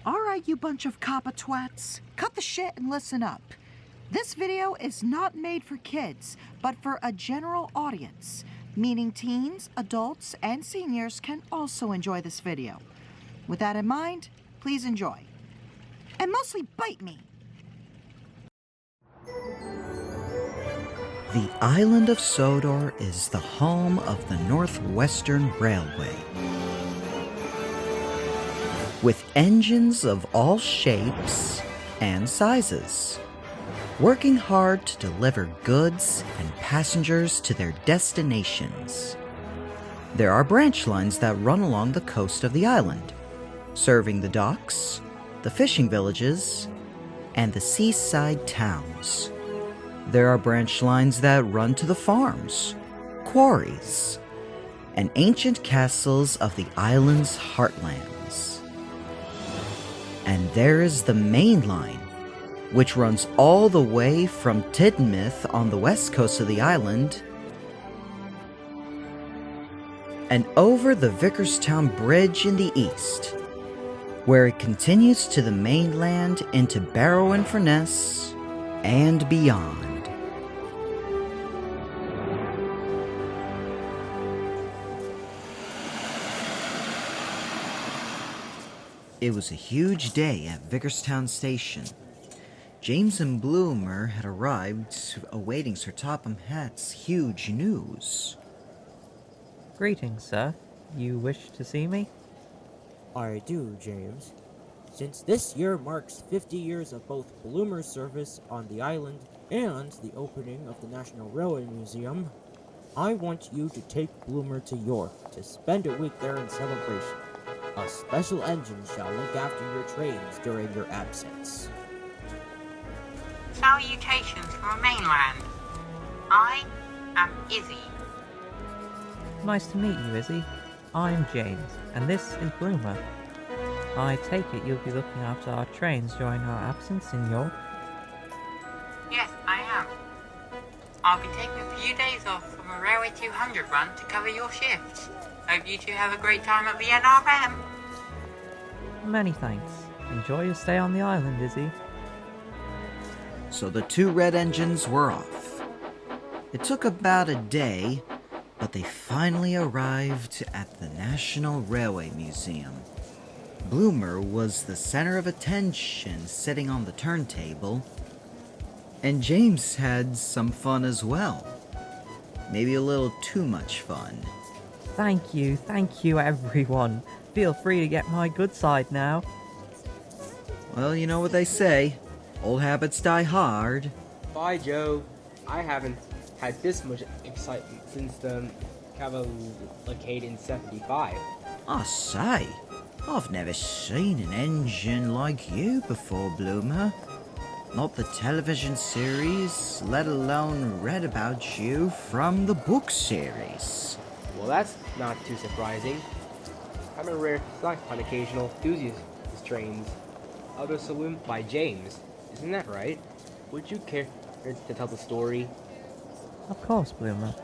Alright, you bunch of COPPA twats, cut the shit and listen up. This video is not made for kids, but for a general audience, meaning teens, adults, and seniors can also enjoy this video. With that in mind, please enjoy. And mostly bite me. The island of Sodor is the home of the Northwestern Railway. With engines of all shapes and sizes, working hard to deliver goods and passengers to their destinations. There are branch lines that run along the coast of the island, serving the docks, the fishing villages, and the seaside towns. There are branch lines that run to the farms, quarries, and ancient castles of the island's heartlands. And there is the main line, which runs all the way from Tidmouth on the west coast of the island and over the Vickerstown Bridge in the east, where it continues to the mainland into Barrow-in-Furness and beyond. It was a huge day at Vickerstown Station. James and Bloomer had arrived, awaiting Sir Topham Hatt's huge news. Greetings, sir. You wish to see me? I do, James. Since this year marks 50 years of both Bloomer's service on the island and the opening of the National Railway Museum, I want you to take Bloomer to York to spend a week there in celebration. A special engine shall look after your trains during your absence. Salutations from mainland. I am Izzy. Nice to meet you, Izzy. I'm James, and this is Bloomer. I take it you'll be looking after our trains during our absence in York? Yes, I am. I'll be taking a few days off from a Railway 200 run to cover your shifts. Hope you two have a great time at the NRM. Many thanks. Enjoy your stay on the island, Izzy. So the two red engines were off. It took about a day, but they finally arrived at the National Railway Museum. Bloomer was the center of attention, sitting on the turntable, and James had some fun as well. Maybe a little too much fun. Thank you everyone. Feel free to get my good side now. Well, you know what they say. Old habits die hard. By Jove, I haven't had this much excitement since the cavalcade in 75. I say, I've never seen an engine like you before, Bloomer. Not the television series, let alone read about you from the book series. Well, that's not too surprising. I'm a rare slack on occasional enthusiast trains. Other Saloon by James. Isn't that right? Would you care to tell the story? Of course, Bloomer.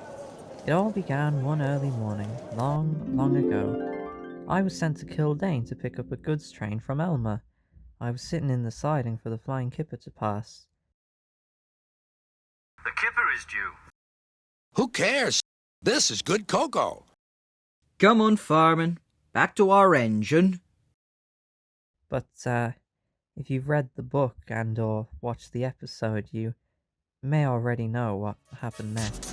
It all began one early morning, long ago. I was sent to Kildane to pick up a goods train from Elmer. I was sitting in the siding for the flying kipper to pass. The kipper is due. Who cares? This is good cocoa. Come on, Fireman. Back to our engine. But, if you've read the book and or watched the episode, you may already know what happened next.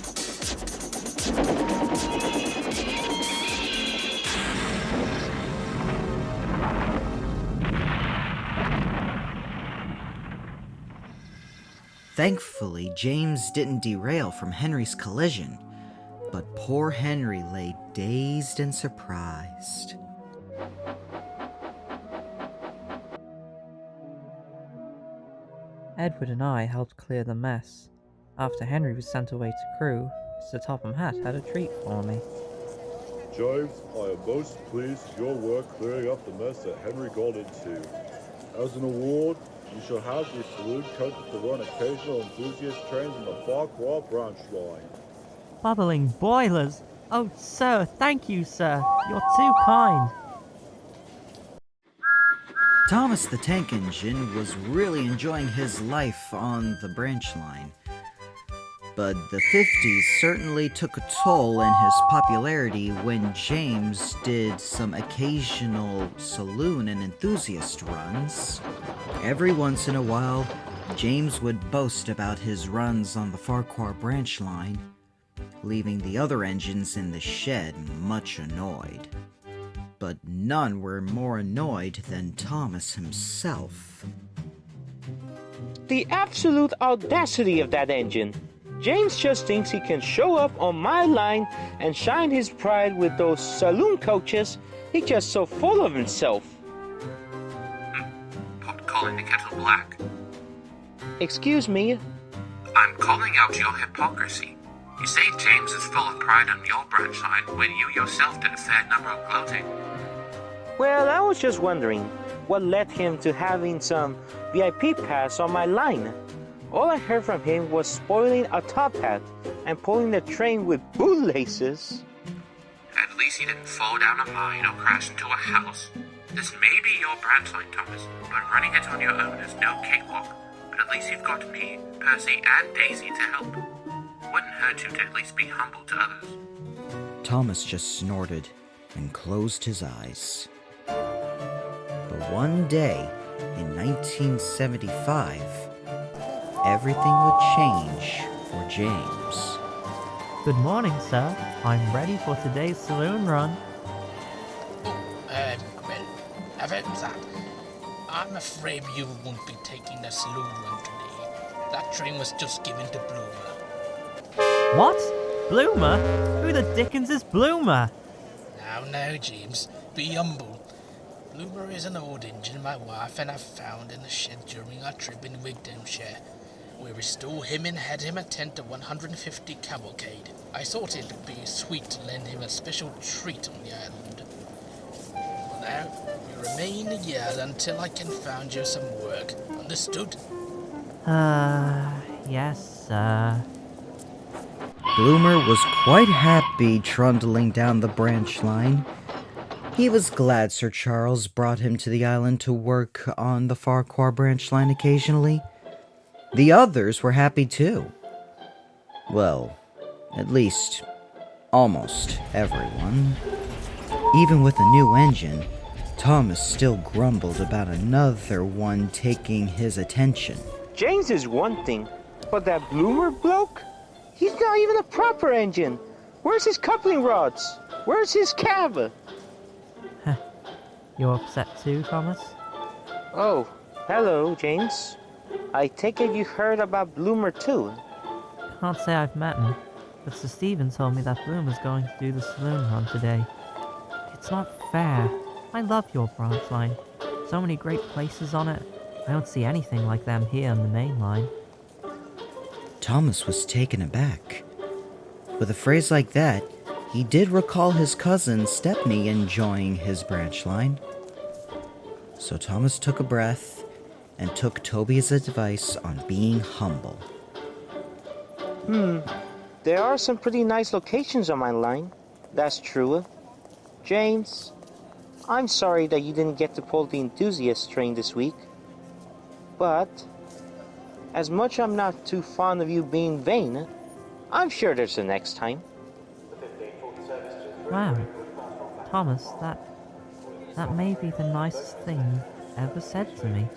Thankfully, James didn't derail from Henry's collision, but poor Henry lay dazed and surprised. Edward and I helped clear the mess. After Henry was sent away to crew, Sir Topham Hatt had a treat for me. James, I am most pleased with your work clearing up the mess that Henry got into. As an award, you shall have your saloon coaches to run occasional enthusiast trains on the Farquhar branch line. Bubbling boilers! Oh, sir, thank you, sir. You're too kind. Thomas the Tank Engine was really enjoying his life on the branch line. But the 50s certainly took a toll in his popularity when James did some occasional saloon and enthusiast runs. Every once in a while, James would boast about his runs on the Farquhar branch line, leaving the other engines in the shed much annoyed. But none were more annoyed than Thomas himself. The absolute audacity of that engine! James just thinks he can show up on my line and shine his pride with those saloon coaches. He's just so full of himself. Pot calling the kettle black. Excuse me? I'm calling out your hypocrisy. You say James is full of pride on your branch line when you yourself did a fair number of gloating. Well, I was just wondering what led him to having some VIP pass on my line. All I heard from him was spoiling a top hat and pulling the train with bootlaces. At least he didn't fall down a mine or crash into a house. This may be your branch line, Thomas, but running it on your own is no cakewalk. But at least you've got me, Percy, and Daisy to help. Wouldn't hurt you to at least be humble to others. Thomas just snorted and closed his eyes. But one day, in 1975, everything would change for James. Good morning, sir. I'm ready for today's saloon run. I'm afraid you won't be taking the saloon run today. That train was just given to Bloomer. What? Bloomer? Who the dickens is Bloomer? Now, James, be humble. Bloomer is an old engine my wife and I found in the shed during our trip in Wigtonshire. We restored him and had him attend to 150 cavalcade. I thought it'd be sweet to lend him a special treat on the island. Well, now, you remain a year until I can find you some work. Understood? Yes, sir. Bloomer was quite happy trundling down the branch line. He was glad Sir Charles brought him to the island to work on the Farquhar branch line occasionally. The others were happy too. Well, at least, almost everyone. Even with a new engine, Thomas still grumbled about another one taking his attention. James is one thing, but that Bloomer bloke? He's not even a proper engine. Where's his coupling rods? Where's his cab? You're upset too, Thomas? Oh, hello, James. I take it you heard about Bloomer too? Can't say I've met him, but Sir Stephen told me that Bloomer's going to do the saloon run today. It's not fair. I love your branch line. So many great places on it. I don't see anything like them here on the main line. Thomas was taken aback. With a phrase like that, he did recall his cousin Stepney enjoying his branch line. So Thomas took a breath and took Toby's advice on being humble. There are some pretty nice locations on my line. That's true. James, I'm sorry that you didn't get to pull the enthusiast train this week. But, as much I'm not too fond of you being vain, I'm sure there's a next time. Wow. Thomas, that may be the nicest thing you've ever said to me.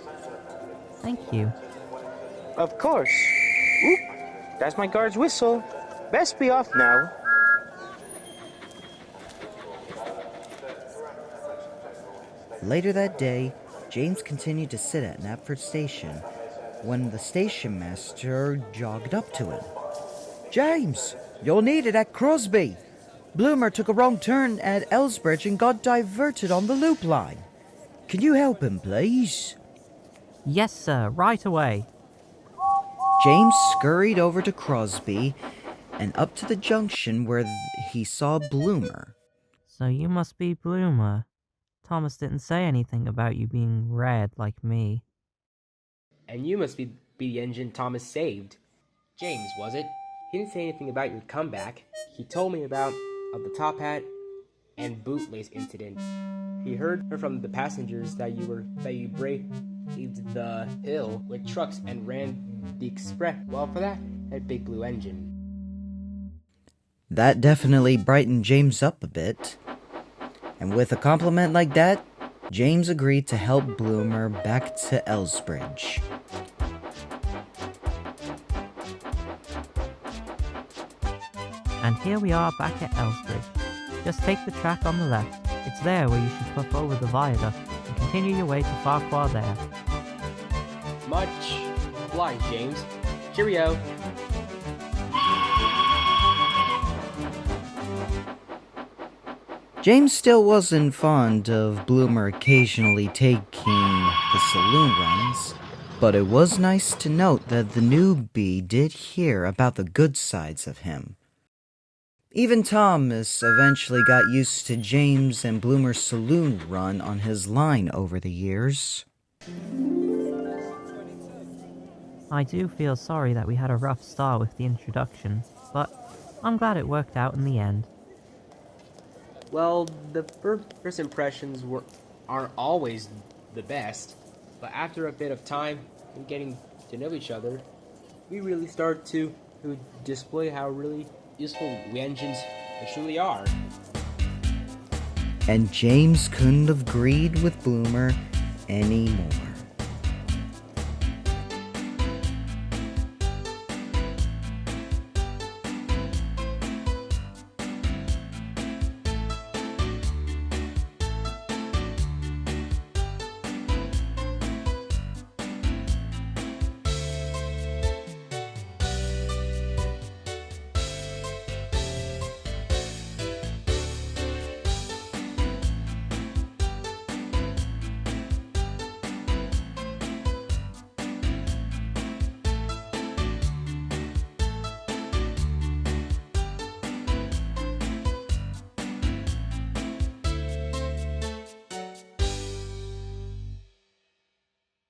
Thank you. Of course. Oop, that's my guard's whistle. Best be off now. Later that day, James continued to sit at Knapford Station when the station master jogged up to him. "James, you're needed at Crosby. Bloomer took a wrong turn at Elsbridge and got diverted on the loop line. Can you help him, please?" Yes, sir, right away. James scurried over to Crosby and up to the junction where he saw Bloomer. So you must be Bloomer. Thomas didn't say anything about you being red like me. And you must be the engine Thomas saved. James, was it? He didn't say anything about your comeback. He told me about the top hat and bootlace incident. He heard from the passengers that you braved the hill with trucks and ran the express. Well, for that big blue engine. That definitely brightened James up a bit. And with a compliment like that, James agreed to help Bloomer back to Elsbridge. And here we are back at Elsbridge. Just take the track on the left. It's there where you should puff over the viaduct and continue your way to Farquhar there. Much obliged, James. Cheerio. James still wasn't fond of Bloomer occasionally taking the saloon runs, but it was nice to note that the newbie did hear about the good sides of him. Even Thomas eventually got used to James and Bloomer's saloon run on his line over the years. I do feel sorry that we had a rough start with the introduction, but I'm glad it worked out in the end. Well, the first impressions aren't always the best, but after a bit of time and getting to know each other, we really start to display how really useful we engines truly are. And James couldn't have agreed with Bloomer anymore.